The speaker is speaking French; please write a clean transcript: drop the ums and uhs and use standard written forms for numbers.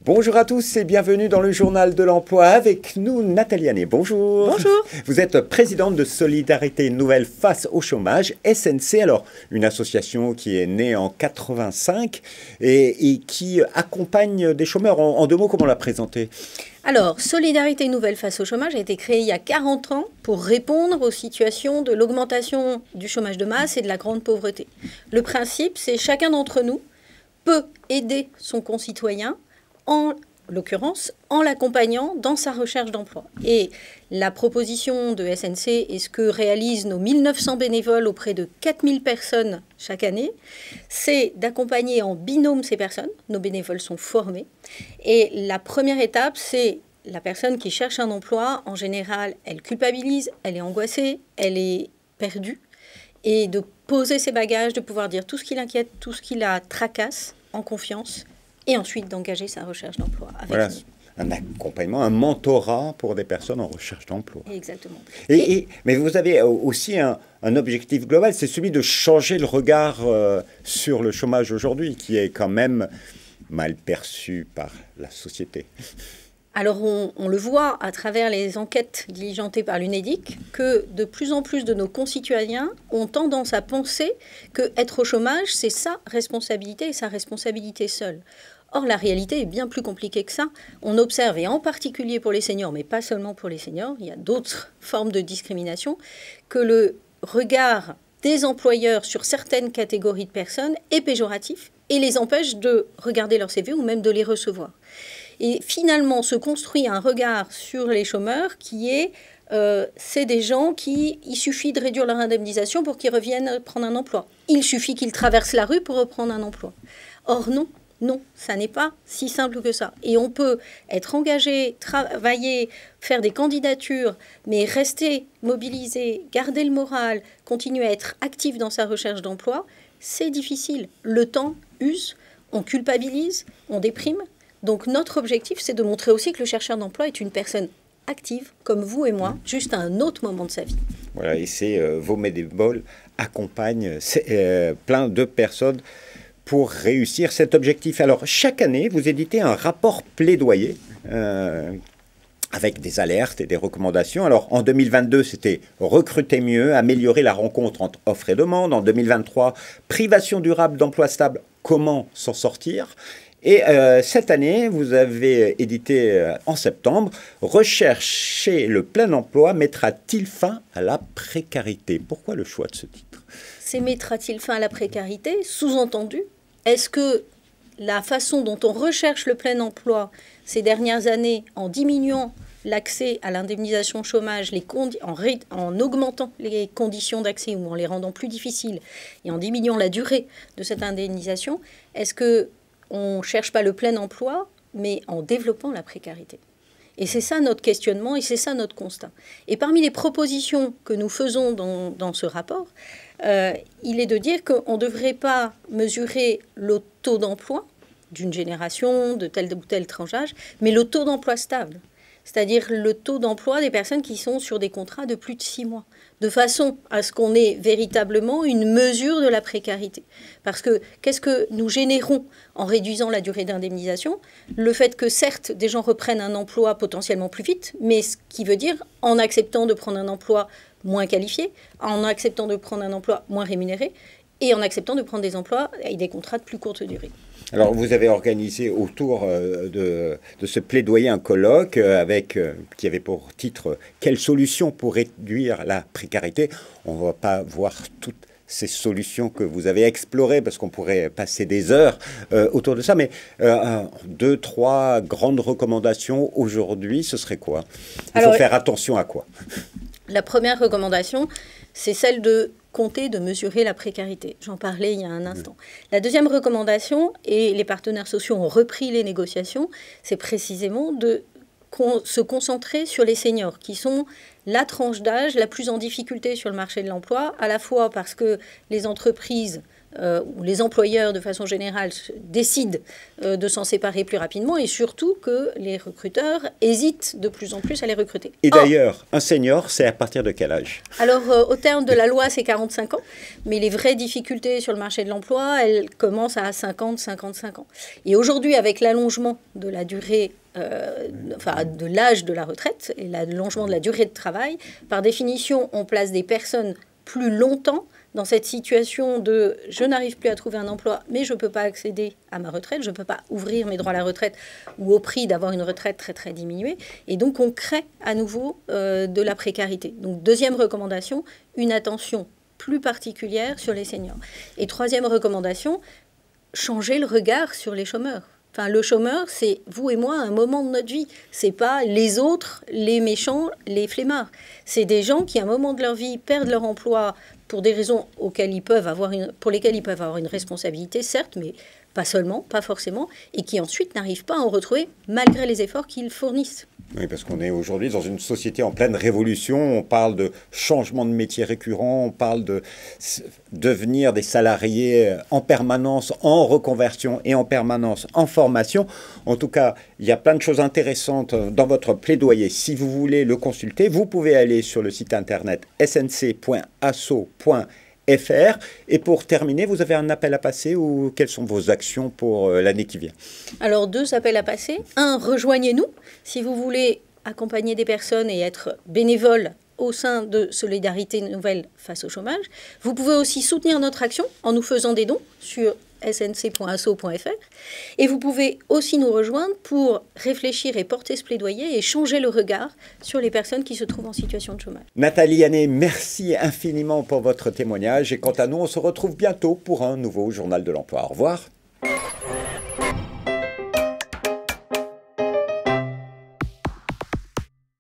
Bonjour à tous et bienvenue dans le journal de l'emploi avec nous Nathalie Hannet. Bonjour. Bonjour. Vous êtes présidente de Solidarité Nouvelle face au chômage, SNC, alors une association qui est née en 85 et qui accompagne des chômeurs. En deux mots, comment la présenter? Alors, Solidarité Nouvelle face au chômage a été créée il y a 40 ans pour répondre aux situations de l'augmentation du chômage de masse et de la grande pauvreté. Le principe, c'est chacun d'entre nous peut aider son concitoyen, en l'occurrence, en l'accompagnant dans sa recherche d'emploi. Et la proposition de SNC et ce que réalisent nos 1900 bénévoles auprès de 4000 personnes chaque année, c'est d'accompagner en binôme ces personnes. Nos bénévoles sont formés. Et la première étape, c'est la personne qui cherche un emploi. En général, elle culpabilise, elle est angoissée, elle est perdue. Et de poser ses bagages, de pouvoir dire tout ce qui l'inquiète, tout ce qui la tracasse en confiance, et ensuite d'engager sa recherche d'emploi avec Voilà, nous. un accompagnement, un mentorat pour des personnes en recherche d'emploi. Exactement. Mais vous avez aussi un objectif global, c'est celui de changer le regard sur le chômage aujourd'hui, qui est quand même mal perçu par la société. Alors on le voit à travers les enquêtes diligentées par l'UNEDIC que de plus en plus de nos concitoyens ont tendance à penser qu'être au chômage, c'est sa responsabilité et sa responsabilité seule. Or, la réalité est bien plus compliquée que ça. On observe, et en particulier pour les seniors, mais pas seulement pour les seniors, il y a d'autres formes de discrimination, que le regard des employeurs sur certaines catégories de personnes est péjoratif et les empêche de regarder leur CV ou même de les recevoir. Et finalement, se construit un regard sur les chômeurs qui est c'est des gens il suffit de réduire leur indemnisation pour qu'ils reviennent prendre un emploi. Il suffit qu'ils traversent la rue pour reprendre un emploi. Or non, non, ça n'est pas si simple que ça. Et on peut être engagé, travailler, faire des candidatures, mais rester mobilisé, garder le moral, continuer à être actif dans sa recherche d'emploi, c'est difficile. Le temps use, on culpabilise, on déprime. Donc notre objectif, c'est de montrer aussi que le chercheur d'emploi est une personne active, comme vous et moi, juste à un autre moment de sa vie. Voilà, et c'est vos bénévoles accompagnent plein de personnes pour réussir cet objectif. Alors, chaque année, vous éditez un rapport plaidoyer avec des alertes et des recommandations. Alors, en 2022, c'était recruter mieux, améliorer la rencontre entre offre et demande. En 2023, privation durable d'emploi stable, comment s'en sortir? Et cette année, vous avez édité en septembre, rechercher le plein emploi mettra-t-il fin à la précarité? Pourquoi le choix de ce titre? C'est mettra-t-il fin à la précarité? Sous-entendu, est-ce que la façon dont on recherche le plein emploi ces dernières années, en diminuant l'accès à l'indemnisation chômage, en augmentant les conditions d'accès ou en les rendant plus difficiles et en diminuant la durée de cette indemnisation, est-ce qu'on ne cherche pas le plein emploi, mais en développant la précarité? Et c'est ça notre questionnement et c'est ça notre constat. Et parmi les propositions que nous faisons dans ce rapport, il est de dire qu'on ne devrait pas mesurer le taux d'emploi d'une génération, de tel ou tel tranche d'âge, mais le taux d'emploi stable. C'est-à-dire le taux d'emploi des personnes qui sont sur des contrats de plus de 6 mois, de façon à ce qu'on ait véritablement une mesure de la précarité. Parce que qu'est-ce que nous générons en réduisant la durée d'indemnisation? Le fait que certes, des gens reprennent un emploi potentiellement plus vite, mais ce qui veut dire en acceptant de prendre un emploi moins qualifié, en acceptant de prendre un emploi moins rémunéré, et en acceptant de prendre des emplois et des contrats de plus courte durée. Alors, vous avez organisé autour de ce plaidoyer un colloque qui avait pour titre « Quelles solutions pour réduire la précarité ?» On ne va pas voir toutes ces solutions que vous avez explorées parce qu'on pourrait passer des heures autour de ça. Mais 2, 3 grandes recommandations aujourd'hui, ce serait quoi? Il faut faire attention à quoi? La première recommandation, c'est celle de compter, de mesurer la précarité. J'en parlais il y a un instant. La deuxième recommandation, et les partenaires sociaux ont repris les négociations, c'est précisément de se concentrer sur les seniors, qui sont la tranche d'âge la plus en difficulté sur le marché de l'emploi, à la fois parce que les entreprises ou les employeurs de façon générale décident de s'en séparer plus rapidement et surtout que les recruteurs hésitent de plus en plus à les recruter. Et d'ailleurs, un senior, c'est à partir de quel âge? Alors, au terme de la loi, c'est 45 ans, mais les vraies difficultés sur le marché de l'emploi, elles commencent à 50, 55 ans. Et aujourd'hui, avec l'allongement de la durée de l'âge de la retraite et l'allongement de la durée de travail, par définition, on place des personnes plus longtemps dans cette situation de je n'arrive plus à trouver un emploi, mais je ne peux pas accéder à ma retraite, je ne peux pas ouvrir mes droits à la retraite ou au prix d'avoir une retraite très très diminuée. Et donc on crée à nouveau de la précarité. Donc deuxième recommandation, une attention plus particulière sur les seniors. Et troisième recommandation, changer le regard sur les chômeurs. Enfin, le chômeur, c'est vous et moi à un moment de notre vie. C'est pas les autres, les méchants, les flemmards. C'est des gens qui, à un moment de leur vie, perdent leur emploi pour des raisons pour lesquelles ils peuvent avoir une responsabilité, certes, mais pas seulement, pas forcément, et qui ensuite n'arrivent pas à en retrouver malgré les efforts qu'ils fournissent. Oui, parce qu'on est aujourd'hui dans une société en pleine révolution. On parle de changement de métier récurrent, on parle de devenir des salariés en permanence en reconversion et en permanence en formation. En tout cas, il y a plein de choses intéressantes dans votre plaidoyer. Si vous voulez le consulter, vous pouvez aller sur le site internet snc.asso.fr. Et pour terminer, vous avez un appel à passer ou quelles sont vos actions pour l'année qui vient? Alors, 2 appels à passer. 1, rejoignez-nous si vous voulez accompagner des personnes et être bénévole au sein de Solidarité Nouvelle face au chômage. Vous pouvez aussi soutenir notre action en nous faisant des dons sur snc.asso.fr. Et vous pouvez aussi nous rejoindre pour réfléchir et porter ce plaidoyer et changer le regard sur les personnes qui se trouvent en situation de chômage. Nathalie Hannet, merci infiniment pour votre témoignage. Et quant à nous, on se retrouve bientôt pour un nouveau Journal de l'Emploi. Au revoir.